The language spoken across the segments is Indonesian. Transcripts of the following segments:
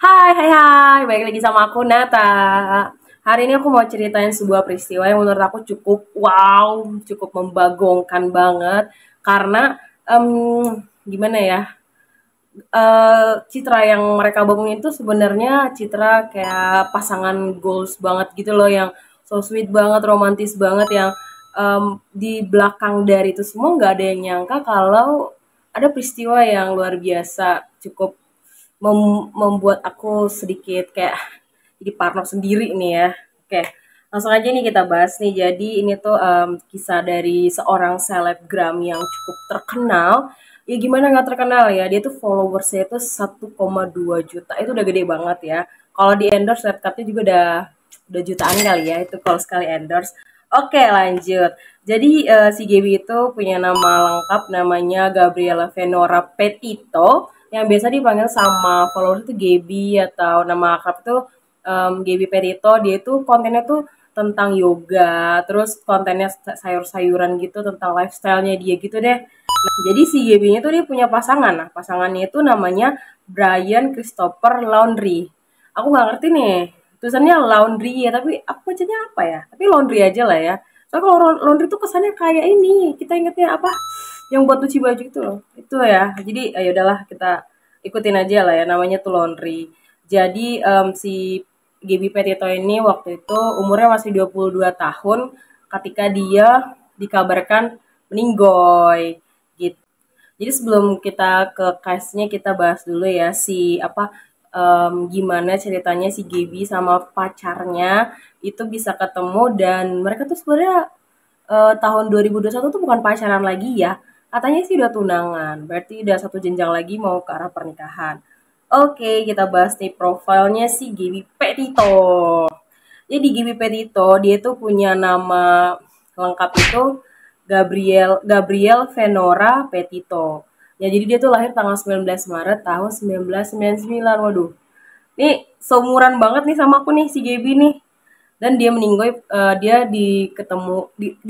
Hai, balik lagi sama aku Nata. Hari ini aku mau ceritain sebuah peristiwa yang menurut aku cukup wow, cukup membagongkan banget. Karena em, gimana ya, citra yang mereka bangun itu sebenarnya citra kayak pasangan goals banget gitu loh, yang so sweet banget, romantis banget, yang di belakang dari itu semua nggak ada yang nyangka kalau ada peristiwa yang luar biasa, cukup membuat aku sedikit kayak jadi parno sendiri nih ya. Oke, langsung aja nih kita bahas nih. Jadi ini tuh kisah dari seorang selebgram yang cukup terkenal. Ya gimana nggak terkenal ya? Dia tuh followersnya itu 1,2 juta. Itu udah gede banget ya. Kalau di endorse red cardnya juga udah jutaan kali ya. Itu kalau sekali endorse. Oke, lanjut. Jadi si Gaby itu punya nama lengkap, namanya Gabriela Venora Petito, yang biasa dipanggil sama followers itu Gaby, atau nama akrab itu Gaby Petito. Dia itu kontennya tuh tentang yoga, terus kontennya sayur-sayuran gitu, tentang lifestyle-nya dia gitu deh. Nah, jadi si Gaby-nya tuh dia punya pasangan. Nah, pasangannya itu namanya Brian Christopher Laundrie. Aku nggak ngerti nih, tulisannya laundry ya, tapi aku bacanya apa ya? Tapi laundry aja lah ya. Soalnya kalau laundry tuh kesannya kayak ini, kita ingetnya apa? Yang buat cuci baju itu loh. Itu ya. Jadi ya udahlah, kita ikutin aja lah ya, namanya tuh laundry. Jadi si Gaby Petito ini waktu itu umurnya masih 22 tahun ketika dia dikabarkan meninggoy gitu. Jadi sebelum kita ke case-nya, kita bahas dulu ya si apa, gimana ceritanya si Gaby sama pacarnya itu bisa ketemu, dan mereka tuh sebenarnya tahun 2021 tuh bukan pacaran lagi ya. Katanya sih udah tunangan, berarti udah satu jenjang lagi mau ke arah pernikahan. Oke, kita bahas nih profilnya si Gaby Petito. Jadi Gaby Petito, dia tuh punya nama lengkap itu Gabriel Venora Petito. Ya, jadi dia tuh lahir tanggal 19 Maret tahun 1999. Waduh, ini seumuran banget nih sama aku nih si Gaby nih. Dan dia meninggoy, dia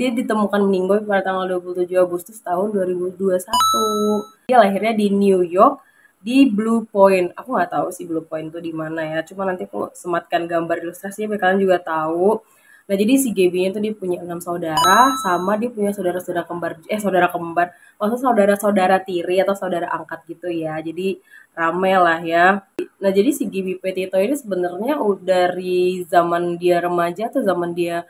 ditemukan meninggoy pada tanggal 27 Agustus tahun 2021. Dia lahirnya di New York, di Blue Point. Aku nggak tahu sih Blue Point itu di mana ya. Cuma nanti aku sematkan gambar ilustrasinya biar kalian juga tahu. Nah, jadi si Gaby itu dia punya 6 saudara, sama dia punya saudara kembar, maksudnya saudara-saudara tiri atau saudara angkat gitu ya. Jadi rame lah ya. Nah, jadi si Gaby Petito ini sebenarnya dari zaman dia remaja atau zaman dia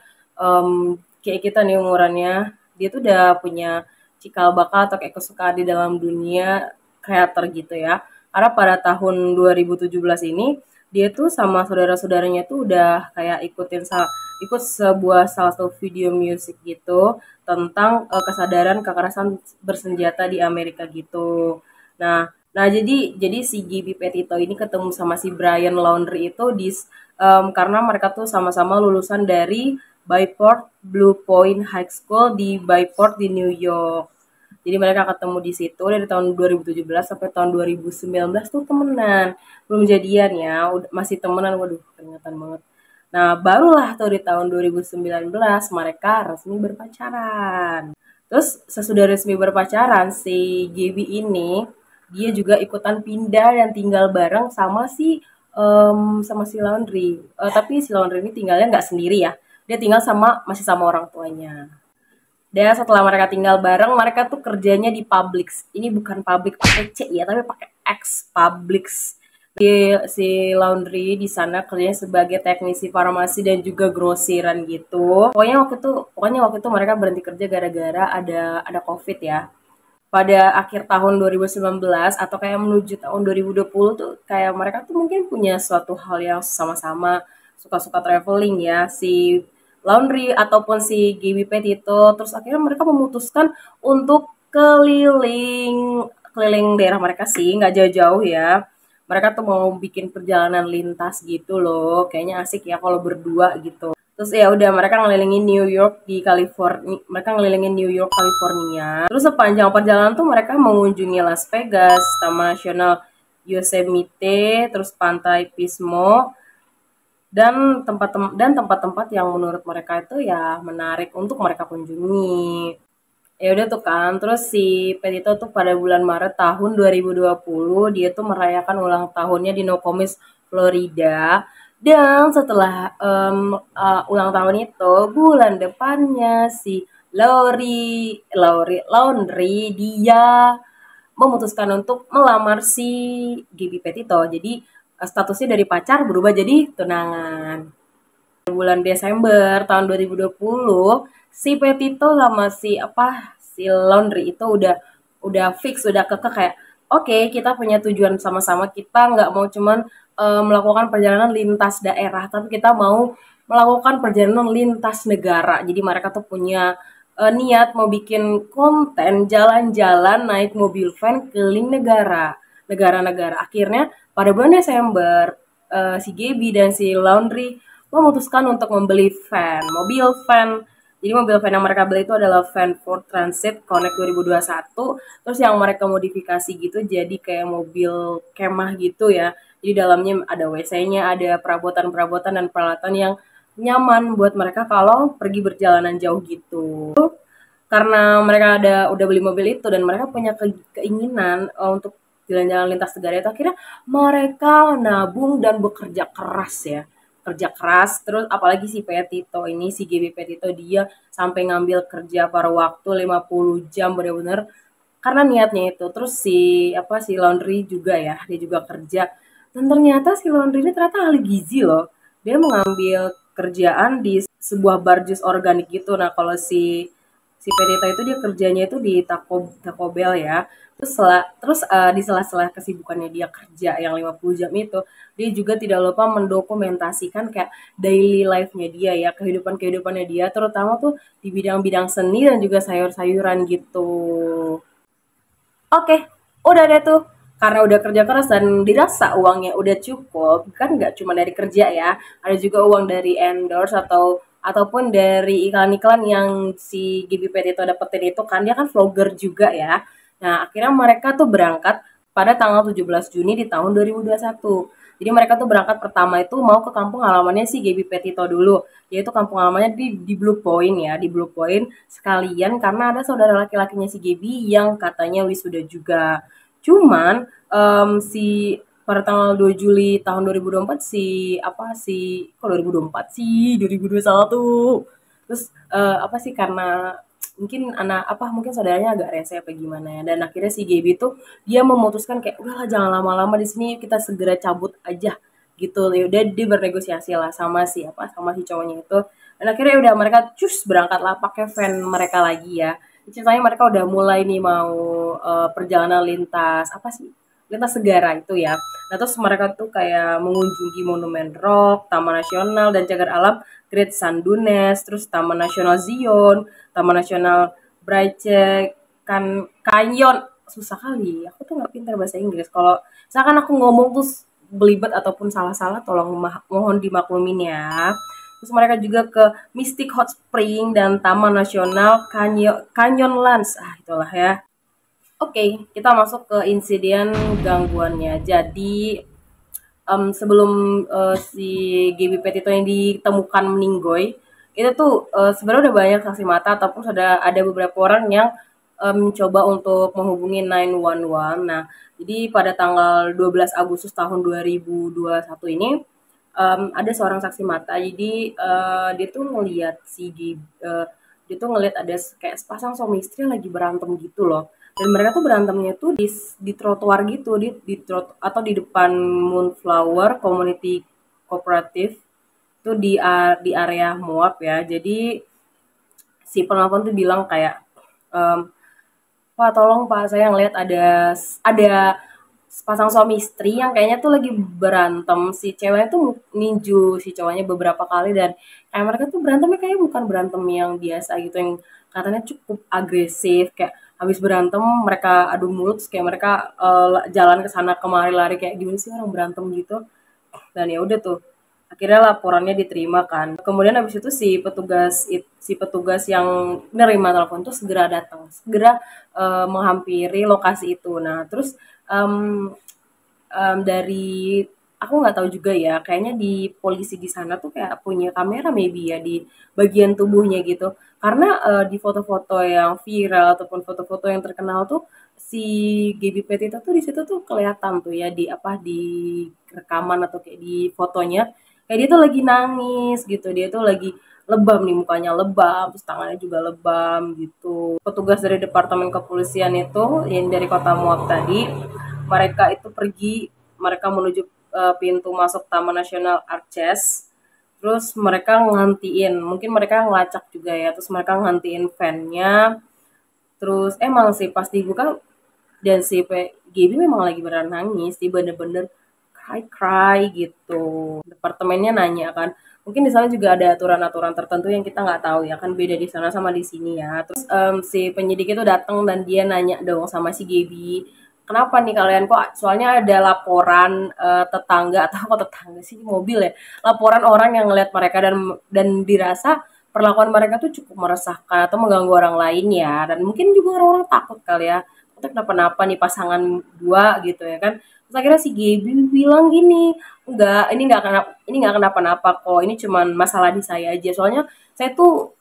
kayak kita nih umurannya, dia tuh udah punya cikal bakal atau kayak kesukaan di dalam dunia kreator gitu ya. Karena pada tahun 2017 ini dia tuh sama saudara-saudaranya tuh udah kayak ikut sebuah salah satu video musik gitu tentang kesadaran kekerasan bersenjata di Amerika gitu. Nah, jadi si Gaby Petito ini ketemu sama si Brian Laundrie itu karena mereka tuh sama-sama lulusan dari Bayport Blue Point High School di Bayport di New York. Jadi mereka ketemu di situ dari tahun 2017 sampai tahun 2019 tuh temenan. Belum jadian ya, masih temenan. Waduh, keringatan banget. Nah, barulah tuh di tahun 2019 mereka resmi berpacaran. Terus sesudah resmi berpacaran, si Gaby ini dia juga ikutan pindah dan tinggal bareng sama si Laundry. Tapi si Laundry ini tinggalnya nggak sendiri ya. Dia tinggal masih sama orang tuanya. Dan setelah mereka tinggal bareng, mereka tuh kerjanya di Publix. Ini bukan Publix pakai C ya, tapi pakai X, Publix. Si Laundry di sana kerjanya sebagai teknisi farmasi dan juga grosiran gitu. Pokoknya waktu itu mereka berhenti kerja gara-gara ada COVID ya. Pada akhir tahun 2019 atau kayak menuju tahun 2020 tuh kayak mereka tuh mungkin punya suatu hal yang sama-sama, suka-suka traveling ya, si Laundry ataupun si Gaby Petito. Terus akhirnya mereka memutuskan untuk keliling keliling daerah mereka sih, nggak jauh-jauh ya. Mereka tuh mau bikin perjalanan lintas gitu loh, kayaknya asik ya kalau berdua gitu. Terus ya udah mereka ngelilingin New York di California, mereka ngelilingin New York California. Terus sepanjang perjalanan tuh mereka mengunjungi Las Vegas, Taman Nasional Yosemite, terus Pantai Pismo, dan tempat-tempat yang menurut mereka itu ya menarik untuk mereka kunjungi. Ya udah tuh kan, terus si Petito tuh pada bulan Maret tahun 2020 dia tuh merayakan ulang tahunnya di Nokomis Florida. Dan setelah ulang tahun itu, bulan depannya si Laundry dia memutuskan untuk melamar si Gibi Petito. Jadi statusnya dari pacar berubah jadi tunangan. Bulan Desember tahun 2020 si Petito sama si Laundry itu udah fix, udah kekeh kayak oke, kita punya tujuan sama-sama, kita nggak mau cuman melakukan perjalanan lintas daerah, tapi kita mau melakukan perjalanan lintas negara. Jadi mereka tuh punya niat mau bikin konten jalan-jalan naik mobil van keliling negara-negara. Akhirnya pada bulan Desember si Gaby dan si Laundry memutuskan untuk membeli mobil van. Jadi mobil van yang mereka beli itu adalah van Ford Transit Connect 2021. Terus yang mereka modifikasi gitu jadi kayak mobil kemah gitu ya. Jadi dalamnya ada WC-nya, ada perabotan-perabotan dan peralatan yang nyaman buat mereka kalau pergi berjalanan jauh gitu. Karena mereka udah beli mobil itu dan mereka punya keinginan untuk jalan-jalan lintas negara itu, akhirnya mereka nabung dan bekerja keras ya, kerja keras. Terus apalagi si Petito ini, si GB Petito, dia sampai ngambil kerja paruh waktu 50 jam bener-bener karena niatnya itu. Terus si Laundry juga ya, dia juga kerja. Dan ternyata si Laundry ini ternyata ahli gizi loh. Dia mengambil kerjaan di sebuah bar jus organik gitu. Nah, kalau si Penita itu dia kerjanya itu di Taco Bell ya. Terus di sela-sela kesibukannya dia kerja yang 50 jam itu, dia juga tidak lupa mendokumentasikan kayak daily life-nya dia ya, kehidupannya dia, terutama tuh di bidang-bidang seni dan juga sayur-sayuran gitu. Oke, udah deh tuh. Karena udah kerja keras dan dirasa uangnya udah cukup, kan nggak cuma dari kerja ya, ada juga uang dari endorse ataupun dari iklan-iklan yang si Gibi Petito dapetin itu kan, dia kan vlogger juga ya. Nah, akhirnya mereka tuh berangkat pada tanggal 17 Juni di tahun 2021. Jadi mereka tuh berangkat pertama itu mau ke kampung halamannya si Gaby Petito dulu, yaitu kampung halamannya di Blue Point ya, di Blue Point sekalian karena ada saudara laki-lakinya si Gaby yang katanya wisuda juga. Cuman si pada tanggal 2 Juli tahun 2024 kok 2024 sih 2021 terus apa sih karena mungkin saudaranya agak rese apa gimana ya, dan akhirnya si Gaby tuh dia memutuskan kayak udahlah jangan lama-lama di sini, kita segera cabut aja gitu. Ya udah dia bernegosiasi lah sama si cowoknya itu, dan akhirnya udah mereka berangkat lah pakai van mereka lagi ya. Ceritanya mereka udah mulai nih mau perjalanan lintas negara itu ya. Nah, terus mereka tuh kayak mengunjungi Monumen Rock, Taman Nasional dan Cagar Alam Great Sand Dunes, terus Taman Nasional Zion, Taman Nasional Bryce Canyon. Susah kali, aku tuh nggak pintar bahasa Inggris. Kalau misalkan aku ngomong terus belibet ataupun salah-salah, tolong mohon dimaklumin ya. Terus mereka juga ke Mystic Hot Spring dan Taman Nasional Canyonlands. Itulah ya. Oke, kita masuk ke insiden gangguannya. Jadi sebelum si Gaby Petito yang ditemukan meninggoy, itu tuh sebenarnya udah banyak saksi mata ataupun sudah ada beberapa orang yang mencoba untuk menghubungi 911. Nah, jadi pada tanggal 12 Agustus tahun 2021 ini ada seorang saksi mata. Jadi dia tuh dia tuh ngelihat ada kayak sepasang suami istri lagi berantem gitu loh. Dan mereka tuh berantemnya tuh di trotoar gitu, atau di depan Moonflower Community Cooperative itu di area Moab ya. Jadi si penelpon tuh bilang kayak Pak tolong Pak, saya ngeliat ada sepasang suami istri yang kayaknya tuh lagi berantem. Si ceweknya tuh ninju si cowoknya beberapa kali, dan kayak mereka tuh berantemnya kayak bukan berantem yang biasa gitu, yang katanya cukup agresif, kayak habis berantem mereka adu mulut, kayak mereka jalan ke sana kemari lari kayak gimana sih orang berantem gitu. Dan ya udah tuh akhirnya laporannya diterima kan. Kemudian habis itu si petugas yang nerima telepon tuh segera menghampiri lokasi itu. Nah terus dari aku nggak tahu juga ya, kayaknya di polisi di sana tuh kayak punya kamera maybe ya di bagian tubuhnya gitu. Karena di foto-foto yang viral ataupun foto-foto yang terkenal tuh si Gaby Petito tuh di situ tuh kelihatan tuh ya di apa di rekaman atau kayak di fotonya kayak dia tuh lagi nangis gitu, dia tuh lagi lebam nih, mukanya lebam, terus tangannya juga lebam gitu. Petugas dari Departemen Kepolisian itu yang dari Kota Muak tadi, mereka itu pergi, mereka menuju pintu masuk Taman Nasional Arches. Terus mereka ngantiin, mungkin mereka ngelacak juga ya, terus mereka ngantiin fan-nya. Terus emang sih pas dibuka dan si Gaby memang lagi beneran nangis, dia bener-bener cry gitu. Departemennya nanya kan, mungkin di sana juga ada aturan-aturan tertentu yang kita nggak tahu ya, kan beda di sana sama di sini ya. Terus si penyidik itu datang dan dia nanya dong sama si Gaby, kenapa nih kalian kok, soalnya ada laporan tetangga atau kok tetangga sih mobil ya, laporan orang yang ngeliat mereka dan dirasa perlakuan mereka tuh cukup meresahkan atau mengganggu orang lain ya, dan mungkin juga orang-orang takut kali ya, kita kenapa-napa nih pasangan dua gitu ya kan. Terus akhirnya si Gaby bilang gini, enggak, ini nggak kenapa-napa kok, ini cuman masalah di saya aja. Soalnya saya tuh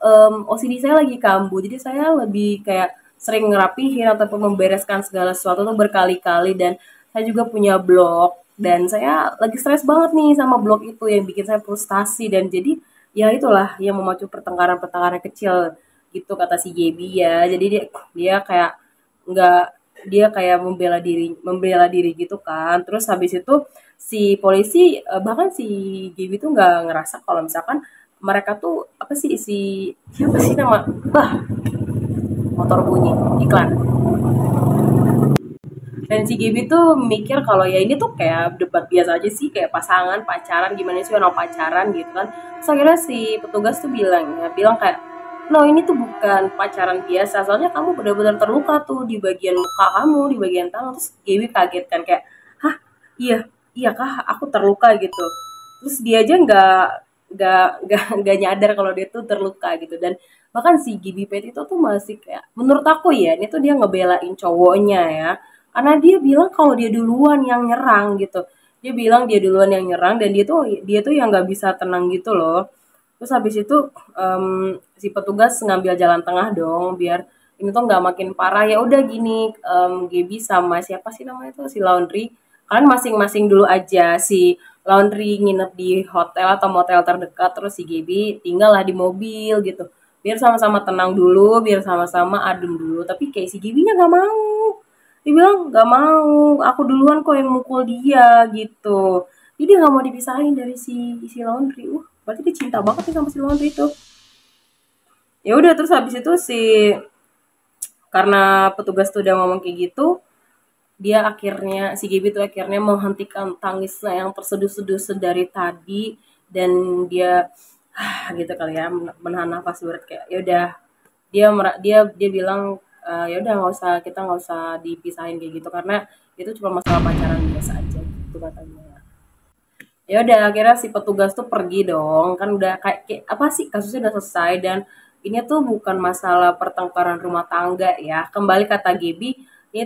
OCD saya lagi kambuh, jadi saya lebih kayak sering ngerapihin ataupun membereskan segala sesuatu tuh berkali-kali, dan saya juga punya blog dan saya lagi stres banget nih sama blog itu yang bikin saya frustasi, dan jadi ya itulah yang memacu pertengkaran-pertengkaran kecil gitu kata si Gaby ya. Jadi dia kayak nggak, dia kayak membela diri gitu kan. Terus habis itu si polisi bahkan si Gaby tuh nggak ngerasa kalau misalkan mereka tuh apa sih, siapa sih nama, motor bunyi iklan. Dan si Gaby tuh mikir kalau ya ini tuh kayak debat biasa aja sih, kayak pasangan pacaran, gimana sih orang pacaran gitu kan. Terus akhirnya si petugas tuh bilang kayak, no ini tuh bukan pacaran biasa, soalnya kamu benar-benar terluka tuh di bagian muka kamu, di bagian tangan. Terus Gaby kaget kan kayak, hah, iya iya kah aku terluka gitu. Terus dia aja nggak nyadar kalau dia tuh terluka gitu. Dan bahkan si Gaby Pet itu tuh masih kayak, menurut aku ya ini tuh dia ngebelain cowoknya ya, karena dia bilang kalau dia duluan yang nyerang gitu. Dia bilang dia duluan yang nyerang dan dia tuh yang nggak bisa tenang gitu loh. Terus habis itu si petugas ngambil jalan tengah dong biar ini tuh nggak makin parah. Ya udah gini, Gaby sama siapa sih namanya tuh si Laundry, kalian masing-masing dulu aja. Si Laundry nginep di hotel atau motel terdekat, terus si Gaby tinggal lah di mobil gitu. Biar sama-sama tenang dulu, biar sama-sama adem dulu. Tapi kayak si Gaby-nya nggak mau. Dia bilang, "Nggak mau, aku duluan kok yang mukul dia," gitu. Jadi dia nggak mau dipisahin dari si Laundry. Berarti dia cinta banget nih sama si Laundry itu. Ya udah, terus habis itu karena petugas tuh udah ngomong kayak gitu, si Gaby tuh akhirnya menghentikan tangisnya yang terseduh-seduh sedari tadi, dan dia gitu kali ya, menahan nafas berat kayak ya udah, dia bilang ya udah nggak usah, kita nggak usah dipisahin kayak gitu karena itu cuma masalah pacaran biasa aja gitu katanya. Ya udah akhirnya si petugas tuh pergi dong, kan udah kayak apa sih, kasusnya udah selesai, dan ini tuh bukan masalah pertengkaran rumah tangga ya, kembali kata Gaby, ini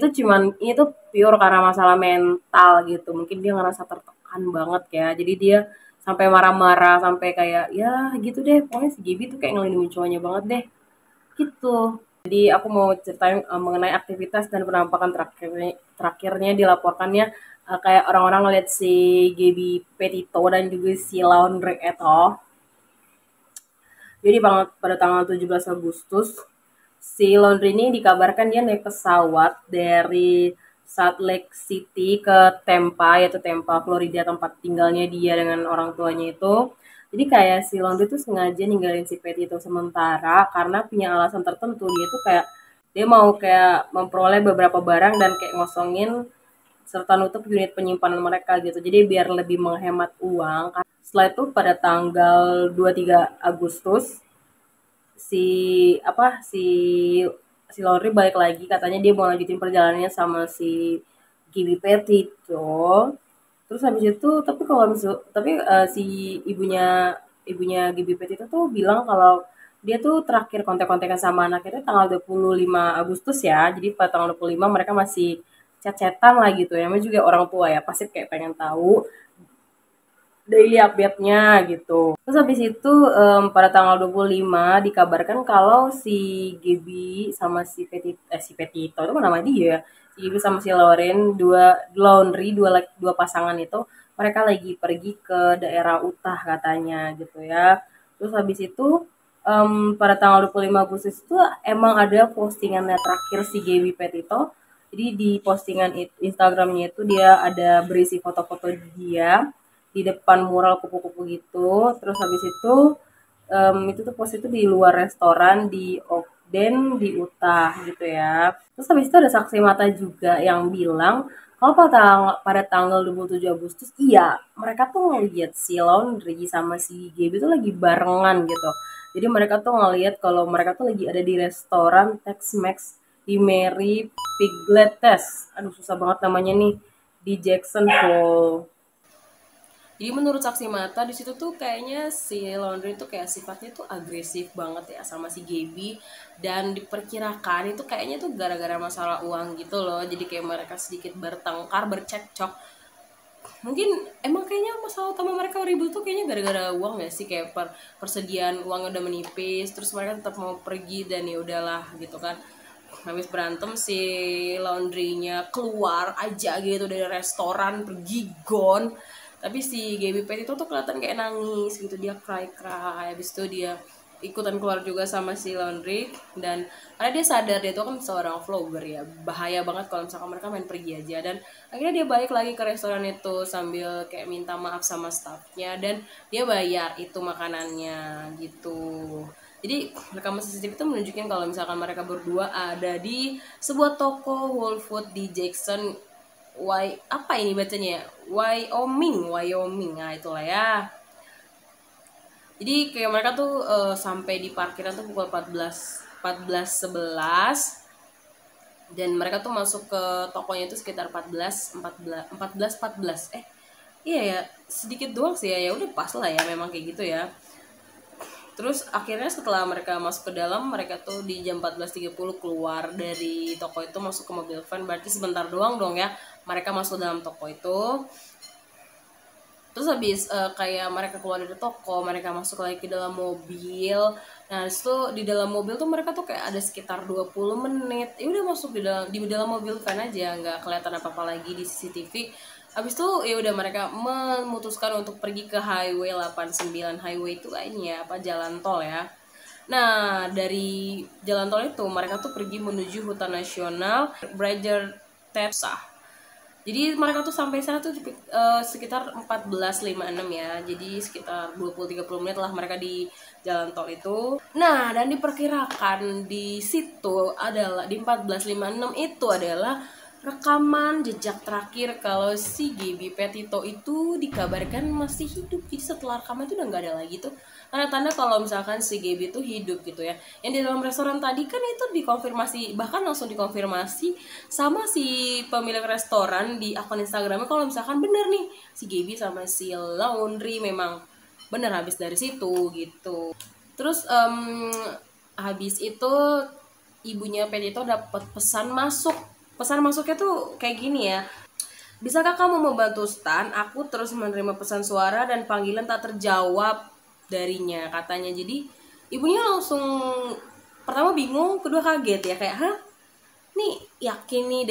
tuh pure karena masalah mental gitu, mungkin dia ngerasa tertekan banget ya, jadi dia sampai marah-marah, sampai kayak ya gitu deh, pokoknya si Gaby tuh kayak ngelindungin cowoknya banget deh gitu. Jadi aku mau ceritain mengenai aktivitas dan penampakan terakhirnya dilaporkannya, kayak orang-orang ngeliat si Gaby Petito dan juga si Laundry Eto. Jadi pada tanggal 17 Agustus, si Laundry ini dikabarkan dia naik pesawat dari Salt Lake City ke Tampa, yaitu Tampa, Florida, tempat tinggalnya dia dengan orang tuanya itu. Jadi kayak si Laundry tuh sengaja ninggalin si Petty itu sementara karena punya alasan tertentu. Dia tuh kayak, dia mau kayak memperoleh beberapa barang dan kayak ngosongin serta nutup unit penyimpanan mereka gitu. Jadi biar lebih menghemat uang. Setelah itu pada tanggal 23 Agustus si apa si Laundry balik lagi, katanya dia mau lanjutin perjalanannya sama si Gaby Petito. Terus habis itu si ibunya Gaby Petito tuh bilang kalau dia tuh terakhir kontak-kontakan sama anaknya itu tanggal 25 Agustus ya. Jadi pada tanggal 25 mereka masih chat-chatan lah gitu ya. Namanya juga orang tua ya, pasti kayak pengen tahu. daily update-nya gitu. Terus habis itu pada tanggal 25 dikabarkan kalau si Gaby sama si Petito itu kan nama dia ya. Si Gaby sama si Lauren dua pasangan itu mereka lagi pergi ke daerah Utah katanya gitu ya. Terus habis itu pada tanggal 25 Agustus itu emang ada postingannya terakhir si Gaby Petito. Jadi di postingan Instagramnya itu dia ada berisi foto-foto dia di depan mural kupu-kupu gitu. Terus habis itu tuh pos itu di luar restoran di Ogden di Utah gitu ya. Terus habis itu ada saksi mata juga yang bilang kalau pada tanggal 27 Agustus, iya, mereka tuh ngeliat si Laundry sama si Gaby tuh lagi barengan gitu. Jadi mereka tuh ngeliat kalau mereka tuh lagi ada di restoran Tex-Mex di Mary Piglettes. Aduh, susah banget namanya nih. Di Jackson Hole. Jadi menurut saksi mata di situ tuh kayaknya si Laundry tuh kayak sifatnya tuh agresif banget ya sama si Gaby, dan diperkirakan itu kayaknya tuh gara-gara masalah uang gitu loh. Jadi kayak mereka sedikit bertengkar, bercekcok. Mungkin emang kayaknya masalah utama mereka ribut tuh kayaknya gara-gara uang ya sih, kayak persediaan uangnya udah menipis, terus mereka tetap mau pergi dan ya udahlah gitu kan. Habis berantem si Laundry-nya keluar aja gitu dari restoran, pergi gone. Tapi si Gaby Pet itu tuh kelihatan kayak nangis gitu, dia cry. Habis itu dia ikutan keluar juga sama si Laundry, dan karena dia sadar dia itu kan seorang vlogger ya, bahaya banget kalau misalkan mereka main pergi aja. Dan akhirnya dia balik lagi ke restoran itu sambil kayak minta maaf sama staffnya, dan dia bayar itu makanannya gitu. Jadi rekaman CCTV itu menunjukkan kalau misalkan mereka berdua ada di sebuah toko Whole Food di Jackson, apa ini bacanya ya? Wyoming. Nah, itulah ya. Jadi kayak mereka tuh sampai di parkiran tuh pukul 11 dan mereka tuh masuk ke tokonya itu sekitar 14 iya ya, sedikit doang sih ya, ya udah pas lah ya, memang kayak gitu ya. Terus akhirnya setelah mereka masuk ke dalam, mereka tuh di jam 14.30 keluar dari toko itu, masuk ke mobil van. Berarti sebentar doang dong ya mereka masuk dalam toko itu. Terus habis kayak mereka keluar dari toko, mereka masuk lagi ke dalam mobil. Nah, itu di dalam mobil tuh mereka tuh kayak ada sekitar 20 menit. Ya udah masuk di dalam mobil van aja, nggak kelihatan apa-apa lagi di CCTV. Habis itu ya udah mereka memutuskan untuk pergi ke Highway 89. Highway itu ini ya, apa, jalan tol ya. Nah, dari jalan tol itu mereka tuh pergi menuju hutan nasional Bridger Tepsah. Jadi mereka tuh sampai sana tuh sekitar 14.56 ya. Jadi sekitar 20-30 menit lah mereka di jalan tol itu. Nah, dan diperkirakan di situ adalah di 14.56 itu adalah rekaman jejak terakhir kalau si Gaby Petito itu dikabarkan masih hidup. Jadi setelah rekaman itu udah nggak ada lagi tuh tanda-tanda kalau misalkan si Gaby itu hidup gitu ya. Yang di dalam restoran tadi kan itu dikonfirmasi, bahkan langsung dikonfirmasi sama si pemilik restoran di akun Instagramnya kalau misalkan bener nih si Gaby sama si Laundry memang bener habis dari situ gitu. Terus habis itu ibunya Petito dapat pesan masuk. Pesan masuknya tuh kayak gini ya. Bisakah kamu membantu Stan? Aku terus menerima pesan suara dan panggilan tak terjawab darinya, katanya. Jadi ibunya langsung pertama bingung, kedua kaget ya, kayak hah, nih yakin nih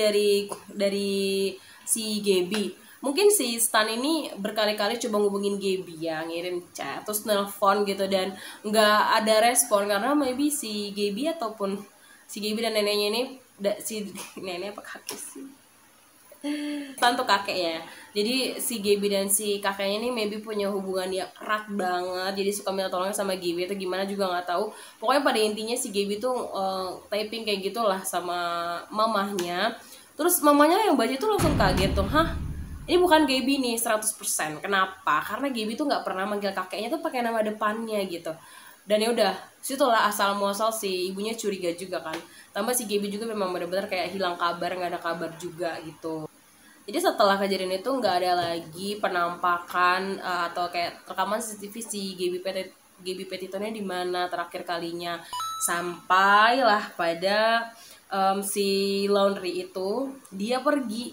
dari si Gaby. Mungkin si Stan ini berkali-kali coba ngubungin Gaby ya, ngirim chat terus nelpon gitu, dan nggak ada respon karena maybe si Gaby ataupun si Gaby dan neneknya ini si nenek apa kakek sih, Stan tuh kakek ya. Jadi si Gaby dan si kakeknya ini maybe punya hubungan yang erat banget. Jadi suka minta tolongnya sama Gaby atau gimana juga nggak tahu. Pokoknya pada intinya si Gaby tuh typing kayak gitulah sama mamahnya. Terus mamanya yang baca tuh langsung kaget tuh, hah? Ini bukan Gaby nih 100%. Kenapa? Karena Gaby tuh nggak pernah manggil kakeknya tuh pakai nama depannya gitu. Dan ya udah, situlah asal muasal si ibunya curiga juga kan. Tambah si Gaby juga memang benar-benar kayak hilang kabar, nggak ada kabar juga gitu. Jadi setelah kejadian itu nggak ada lagi penampakan atau kayak rekaman CCTV si Gaby Petito-nya di mana terakhir kalinya, sampailah pada si Laundry itu dia pergi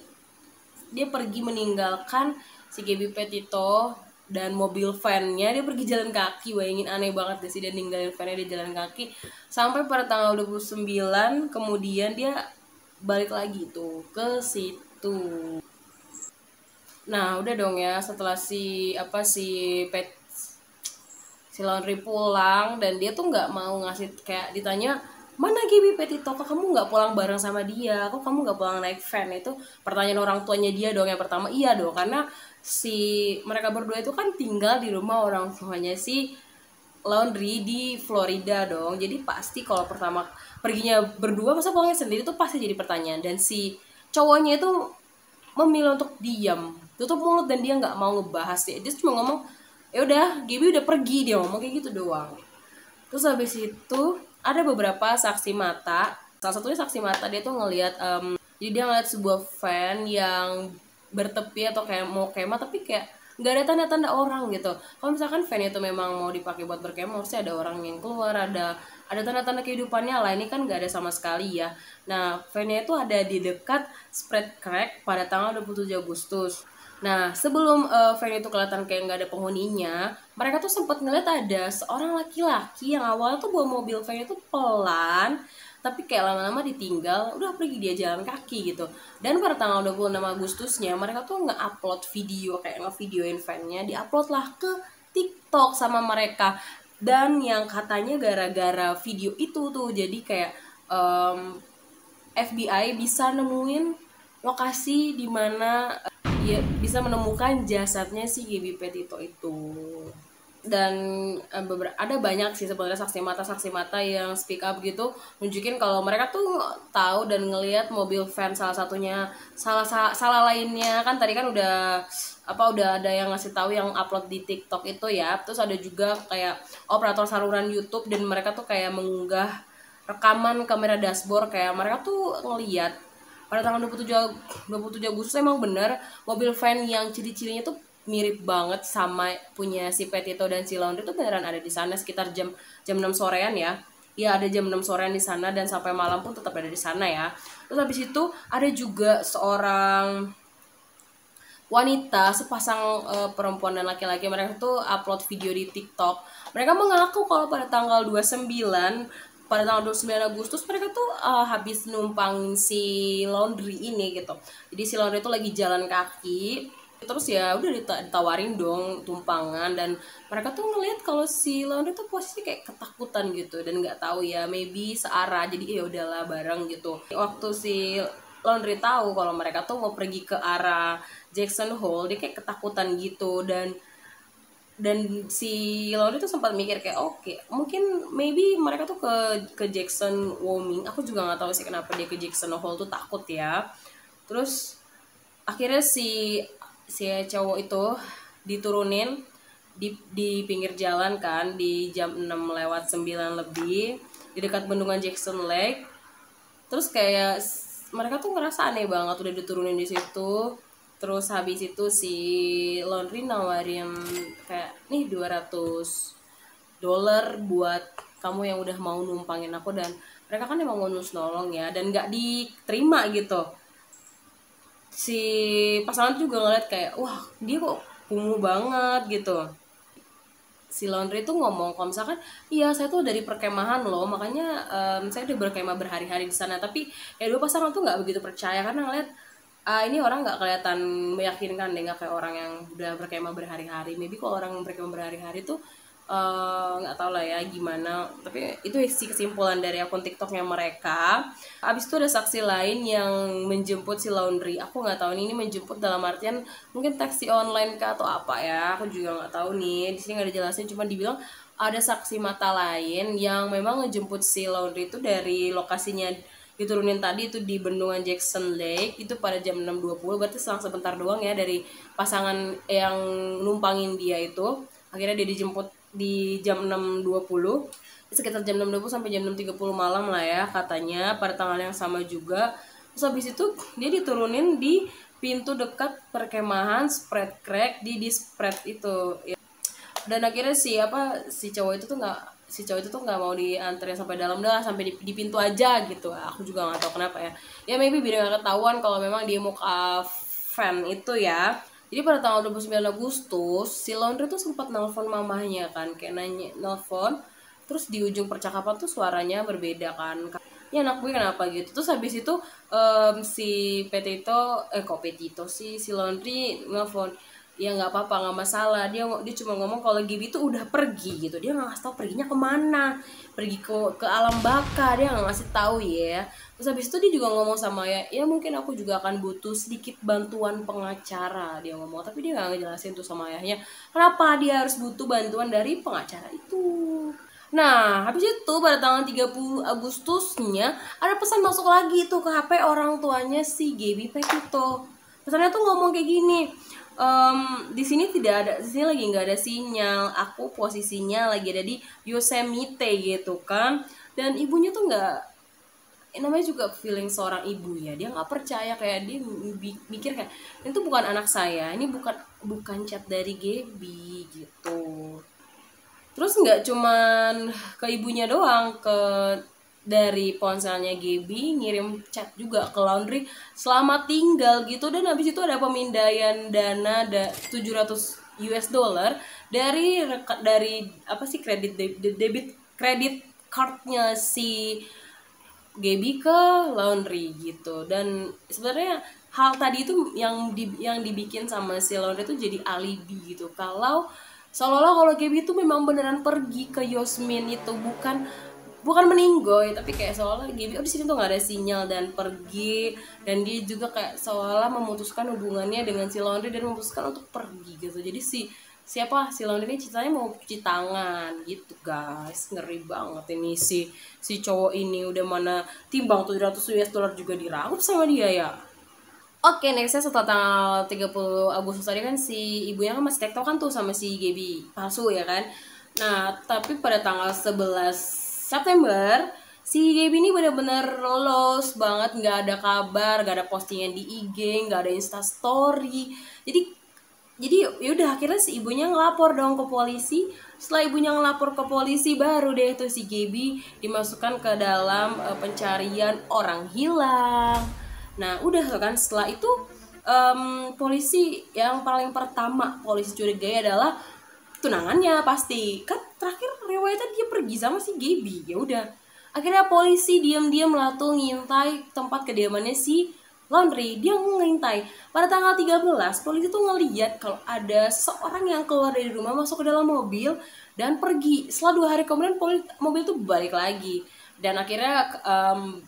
meninggalkan si Gaby Petito dan mobil van-nya dia pergi jalan kaki. Bayangin, aneh banget gak sih, dia ninggalin van-nya, dia jalan kaki sampai pada tanggal 29, kemudian dia balik lagi tuh ke situ. Nah udah dong ya, setelah si laundry pulang, dan dia tuh nggak mau ngasih, kayak ditanya mana Gibi Petito, kok kamu nggak pulang bareng sama dia, kok kamu nggak pulang naik van. Itu pertanyaan orang tuanya dia dong yang pertama. Iya dong, karena mereka berdua itu kan tinggal di rumah orang tuanya si laundry di Florida dong. Jadi pasti kalau pertama perginya berdua, masa pulangnya sendiri, tuh pasti jadi pertanyaan. Dan si cowoknya itu memilih untuk diam, tutup mulut, dan dia nggak mau ngebahas. Dia cuma ngomong, ya udah Gaby udah pergi, dia ngomong kayak gitu doang. Terus habis itu ada beberapa saksi mata. Salah satunya saksi mata, dia tuh ngelihat jadi dia ngeliat sebuah van yang bertepi atau kayak mau kemah, tapi kayak nggak ada tanda-tanda orang gitu. Kalau misalkan van itu memang mau dipakai buat berkemah, harusnya ada orang yang keluar, ada tanda-tanda kehidupannya lah. Ini kan nggak ada sama sekali ya. Nah, van-nya itu ada di dekat Spread Creek pada tanggal 27 Agustus. Nah, sebelum van itu kelihatan kayak nggak ada penghuninya, mereka tuh sempat ngeliat ada seorang laki-laki yang awalnya tuh bawa mobil van itu pelan, tapi kayak lama-lama ditinggal, udah pergi dia jalan kaki gitu. Dan pada tanggal 26 Agustusnya, mereka tuh nge-upload video, kayak nge-videoin van-nya, di-upload lah ke TikTok sama mereka. Dan yang katanya gara-gara video itu tuh, jadi kayak FBI bisa nemuin lokasi di mana dia bisa menemukan jasadnya si Gaby Petito itu. Dan ada banyak sih sebenarnya saksi mata yang speak up gitu, nunjukin kalau mereka tuh tahu dan ngelihat mobil van salah lainnya. Kan tadi kan udah ada yang ngasih tahu yang upload di TikTok itu ya. Terus ada juga kayak operator saluran YouTube, dan mereka tuh kayak mengunggah rekaman kamera dashboard, kayak mereka tuh ngelihat pada tanggal 27 Agustus emang bener mobil van yang ciri-cirinya tuh mirip banget sama punya si Petito dan si Laundry tuh beneran ada di sana sekitar jam 6 sorean ya. Ya ada jam 6 sorean di sana, dan sampai malam pun tetap ada di sana ya. Terus habis itu ada juga seorang wanita, sepasang perempuan dan laki-laki, mereka tuh upload video di TikTok. Mereka mengaku kalau pada tanggal 29 Agustus mereka tuh habis numpang si Laundry ini gitu. Jadi si Laundry itu lagi jalan kaki, terus ya udah ditawarin dong tumpangan, dan mereka tuh ngeliat kalau si Laundry tuh posisi kayak ketakutan gitu, dan nggak tahu ya, maybe searah, jadi ya udahlah bareng gitu. Waktu si Laundry tahu kalau mereka tuh mau pergi ke arah Jackson Hole, dia kayak ketakutan gitu. Dan si Laundry tuh sempat mikir kayak oke, mungkin maybe mereka tuh ke Jackson Wyoming. Aku juga nggak tahu sih kenapa dia ke Jackson Hole tuh takut ya. Terus akhirnya si cowok itu diturunin di pinggir jalan kan, di jam 6:09 lebih di dekat bendungan Jackson Lake. Terus kayak mereka tuh ngerasa aneh banget udah diturunin di situ. Terus habis itu si Laundry nawarin kayak nih $200 buat kamu yang udah mau numpangin aku. Dan mereka kan emang bonus nolong ya, dan nggak diterima gitu. Si pasangan juga ngeliat kayak wah dia kok kumuh banget gitu. Si Laundry tuh ngomong kalau misalkan iya saya tuh dari perkemahan loh, makanya saya udah berkemah berhari-hari di sana. Tapi kayak dua pasangan tuh nggak begitu percaya, karena ngeliat ini orang nggak kelihatan meyakinkan deh, nggak kayak orang yang udah berkemah berhari-hari. Maybe kalau orang berkemah berhari-hari tuh nggak tahu lah ya gimana. Tapi itu sih kesimpulan dari akun TikToknya mereka. Abis itu ada saksi lain yang menjemput si Laundry. Aku nggak tahu nih, ini menjemput dalam artian mungkin taksi online kah atau apa ya, aku juga nggak tahu nih. Di sini nggak ada jelasin, cuma dibilang ada saksi mata lain yang memang ngejemput si Laundry itu dari lokasinya diturunin tadi itu di bendungan Jackson Lake itu pada jam 6:20. Berarti selang sebentar doang ya dari pasangan yang numpangin dia itu. Akhirnya dia dijemput di jam 6:20, sekitar jam 6:20 sampai jam 6:30 malam lah ya katanya, pada tanggal yang sama juga. Terus habis itu dia diturunin di pintu dekat perkemahan Spread Creek di Spread itu ya. Dan akhirnya si cowok itu tuh nggak mau dianterin sampai dalam, dah sampai di pintu aja gitu. Aku juga nggak tahu kenapa ya, maybe biar nggak ketahuan kalau memang dia mau ke van itu ya. Jadi pada tanggal 29 Agustus, si Laundry tuh sempat nelpon mamahnya kan, kayak nanya, nelpon, terus di ujung percakapan tuh suaranya berbeda kan. Ya anak gue kenapa gitu. Terus habis itu si Petito, kok Petito sih, si Laundry nelpon, ya nggak apa-apa, nggak masalah, dia cuma ngomong kalau Gibi tuh udah pergi gitu, dia nggak ngasih tahu perginya kemana, pergi ke alam baka, dia nggak ngasih tahu ya. Terus habis itu dia juga ngomong sama ya mungkin aku juga akan butuh sedikit bantuan pengacara, dia ngomong, tapi dia nggak ngejelasin tuh sama ayahnya kenapa dia harus butuh bantuan dari pengacara itu. Nah, habis itu pada tanggal 30 Agustusnya ada pesan masuk lagi tuh ke HP orang tuanya si Gaby Petito. Pesannya tuh ngomong kayak gini, di sini tidak ada, di sini lagi nggak ada sinyal. Aku posisinya lagi ada di Yosemite gitu kan. Dan ibunya tuh nggak, namanya juga feeling seorang ibu ya, dia nggak percaya, kayak dia mikir kayak ini tuh bukan anak saya, ini bukan chat dari Gaby gitu. Terus nggak cuman ke ibunya doang, dari ponselnya Gaby ngirim chat juga ke Laundry selamat tinggal gitu, dan habis itu ada pemindaian dana 700 US dollar dari apa sih, debit kredit cardnya si Gaby ke Laundry gitu. Dan sebenarnya hal tadi itu yang dibikin sama si Laundry itu jadi alibi gitu, kalau seolah-olah kalau Gaby itu memang beneran pergi ke Yasmin itu, bukan meninggoy, tapi kayak seolah Gaby di sini tuh nggak ada sinyal dan pergi, dan dia juga kayak seolah memutuskan hubungannya dengan si Laundry dan memutuskan untuk pergi gitu. Jadi si Laundry ini ceritanya mau cuci tangan gitu guys, ngeri banget ini si cowok ini, udah mana timbang 700 US dollar juga diraup sama dia ya. Oke, nextnya setelah tanggal 30 Agustus tadi kan si ibunya kan masih tektokan tuh sama si Gaby palsu ya kan. Nah, tapi pada tanggal 11 September si Gaby ini benar-benar lolos banget, nggak ada kabar, nggak ada postingan di IG, nggak ada Instastory. Jadi yaudah akhirnya si ibunya ngelapor dong ke polisi. Setelah ibunya ngelapor ke polisi, baru deh tuh si Gaby dimasukkan ke dalam pencarian orang hilang. Nah udah kan, setelah itu polisi yang paling pertama polisi curigai adalah tunangannya pasti. Kan terakhir riwayatnya dia pergi sama si Gaby. Ya udah, akhirnya polisi diam-diam lah tuh ngintai tempat kediamannya si Laundry. Dia ngintai. Pada tanggal 13, polisi tuh ngeliat kalau ada seorang yang keluar dari rumah, masuk ke dalam mobil dan pergi. Setelah 2 hari kemudian mobil tuh balik lagi. Dan akhirnya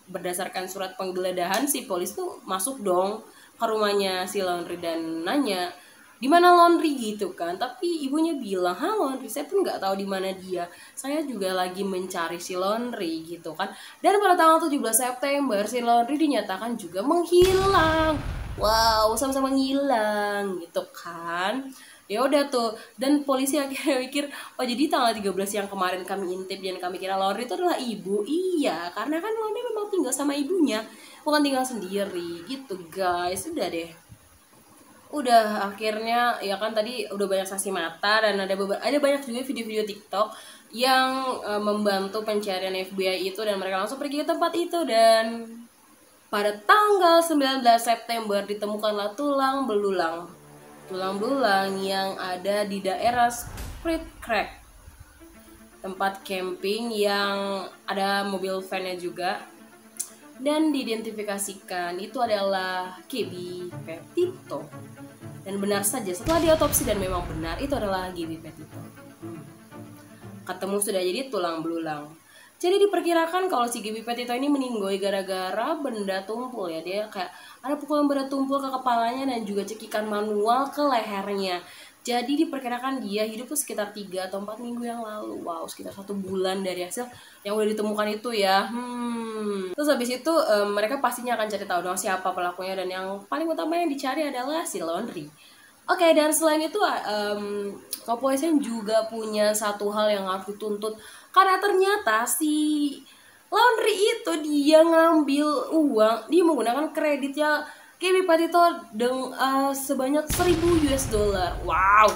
berdasarkan surat penggeledahan, si polisi tuh masuk dong ke rumahnya si Laundry dan nanya di mana Laundry gitu kan. Tapi ibunya bilang, Laundry saya pun nggak tahu di mana dia, saya juga lagi mencari si Laundry gitu kan. Dan pada tanggal 17 September si Laundry dinyatakan juga menghilang. Wow, sama-sama ngilang gitu kan. Ya udah tuh, dan polisi akhirnya mikir, oh jadi tanggal 13 yang kemarin kami intip dan kami kira Laundry itu adalah ibu. Iya, karena kan Laundry memang tinggal sama ibunya, bukan tinggal sendiri gitu guys. Udah deh, udah akhirnya ya kan, tadi udah banyak saksi mata dan ada banyak juga video-video TikTok yang membantu pencarian FBI itu, dan mereka langsung pergi ke tempat itu. Dan pada tanggal 19 September ditemukanlah tulang belulang yang ada di daerah Spruce Creek, tempat camping yang ada mobil van-nya juga. Dan diidentifikasikan itu adalah Gaby Petito. Dan benar saja setelah diotopsi dan memang benar itu adalah Gaby Petito. Ketemu sudah jadi tulang belulang. Jadi diperkirakan kalau si Gaby Petito ini meninggoy gara-gara benda tumpul ya. Dia kayak ada pukulan benda tumpul ke kepalanya dan juga cekikan manual ke lehernya. Jadi diperkirakan dia hidup tuh sekitar 3 atau 4 minggu yang lalu. Wow, sekitar 1 bulan dari hasil yang udah ditemukan itu ya. Terus habis itu mereka pastinya akan cari tahu dong siapa pelakunya, dan yang paling utama yang dicari adalah si Laundry. Oke, dan selain itu kepolisian juga punya satu hal yang harus dituntut, karena ternyata si Laundry itu dia ngambil uang, dia menggunakan kreditnya Gaby Petito sebanyak 1000 US dollar. Wow,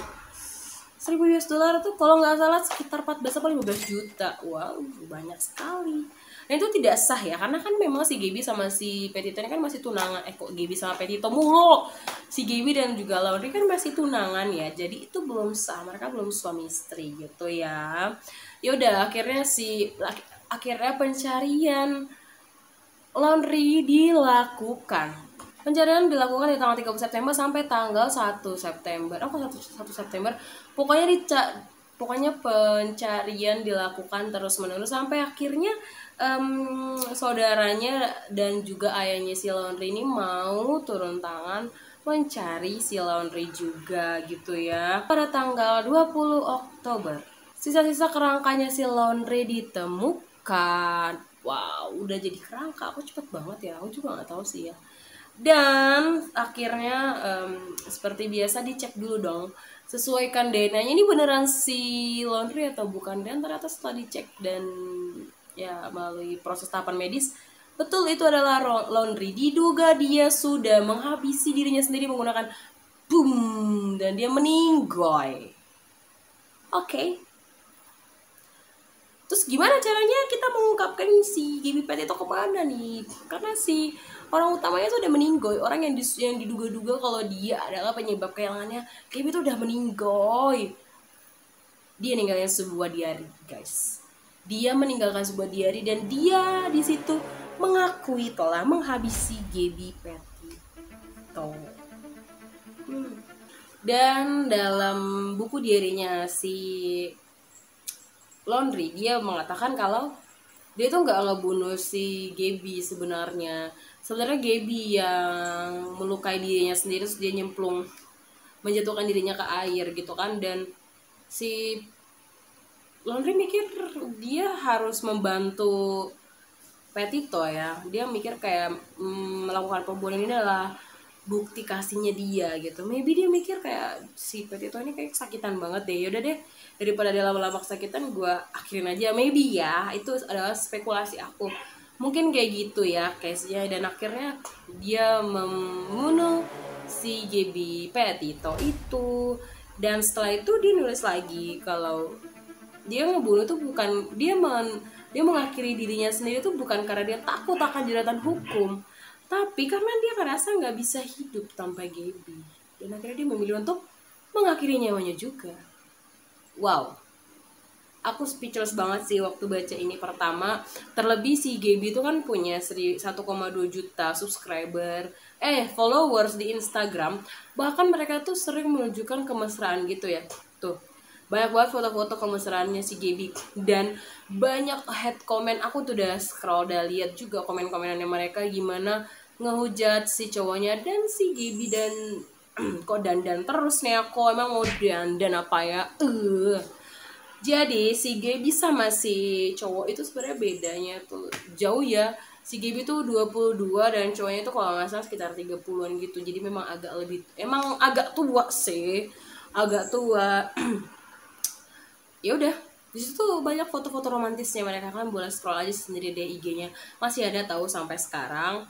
1000 US dollar tuh kalau nggak salah sekitar 14 atau 15 juta. Wow, banyak sekali. Dan itu tidak sah ya, karena kan memang si Gaby sama si Petito ini kan masih tunangan. Kok Gaby sama Petito mulu? Si Gaby dan juga Laundry kan masih tunangan ya, jadi itu belum sah, mereka belum suami istri gitu ya. Ya udah, akhirnya pencarian Laundry dilakukan. Pencarian dilakukan di tanggal 30 September sampai tanggal 1 September. Oh, kok 1 September? Pokoknya pokoknya pencarian dilakukan terus-menerus sampai akhirnya saudaranya dan juga ayahnya si Laundry ini mau turun tangan mencari si Laundry juga gitu ya. Pada tanggal 20 Oktober, sisa-sisa kerangkanya si Laundry ditemukan. Wow, udah jadi kerangka. Aku cepet banget ya. Aku juga nggak tahu sih ya. Dan akhirnya seperti biasa dicek dulu dong, sesuaikan DNA-nya ini beneran si Laundry atau bukan. Dan ternyata setelah dicek dan ya melalui proses tahapan medis, betul itu adalah Laundry. Diduga dia sudah menghabisi dirinya sendiri menggunakan boom dan dia meninggoy. Oke. Terus gimana caranya kita mengungkapkan si Gaby Petito kemana nih? Karena si orang utamanya tuh udah meninggoy, orang yang diduga-duga kalau dia adalah penyebab kehilangannya Gaby tuh udah meninggoy. Dia ninggalin sebuah diary, guys. Dia meninggalkan sebuah diary dan dia di situ mengakui telah menghabisi Gaby Petito. Dan dalam buku diarinya si Laundry, dia mengatakan kalau dia tuh nggak ngebunuh si Gaby sebenarnya. Sebenarnya Gaby yang melukai dirinya sendiri, terus dia nyemplung, menjatuhkan dirinya ke air gitu kan. Dan si Laundry mikir dia harus membantu Petito ya. Dia mikir kayak melakukan pembunuhan ini adalah bukti kasihnya dia gitu. Maybe dia mikir kayak si Petito ini kayak kesakitan banget deh. Yaudah deh, daripada dia lama-lama kesakitan, gue akhirin aja. Maybe ya, itu adalah spekulasi aku. Mungkin kayak gitu ya case-nya. Dan akhirnya dia membunuh si Gaby Petito itu. Dan setelah itu dia nulis lagi kalau dia ngebunuh tuh bukan, dia mengakhiri dirinya sendiri tuh bukan karena dia takut akan jeratan hukum, tapi karena dia merasa nggak bisa hidup tanpa Gaby. Dan akhirnya dia memilih untuk mengakhiri nyawanya juga. Wow, aku speechless banget sih waktu baca ini pertama. Terlebih si Gaby itu kan punya 1,2 juta subscriber, followers di Instagram. Bahkan mereka tuh sering menunjukkan kemesraan gitu ya. Tuh, banyak banget foto-foto kemesraannya si Gaby. Dan banyak head comment. Aku tuh udah scroll, udah lihat juga komen-komenannya mereka gimana ngehujat si cowoknya dan si Gaby. Dan kok dandan terus nih aku, emang mau dandan apa ya. Jadi si Gaby sama si cowok itu sebenarnya bedanya tuh jauh ya. Si Gaby tuh 22 dan cowoknya itu kalau nggak salah sekitar 30-an gitu. Jadi memang agak tua sih. Agak tua. Ya udah, di situ banyak foto-foto romantisnya mereka, kan boleh scroll aja sendiri deh IG-nya. Masih ada tahu sampai sekarang.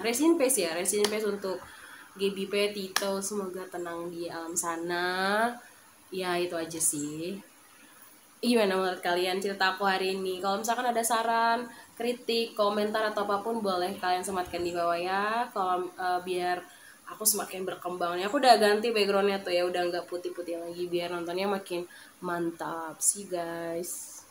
Rest in peace ya, rest in peace untuk Gaby Petito, semoga tenang di alam sana. Ya itu aja sih. Gimana menurut kalian cerita aku hari ini? Kalau misalkan ada saran, kritik, komentar atau apapun boleh kalian sematkan di bawah ya. Kalau biar aku semakin berkembang nih. Aku udah ganti backgroundnya tuh ya, udah nggak putih-putih lagi biar nontonnya makin mantap. See you guys.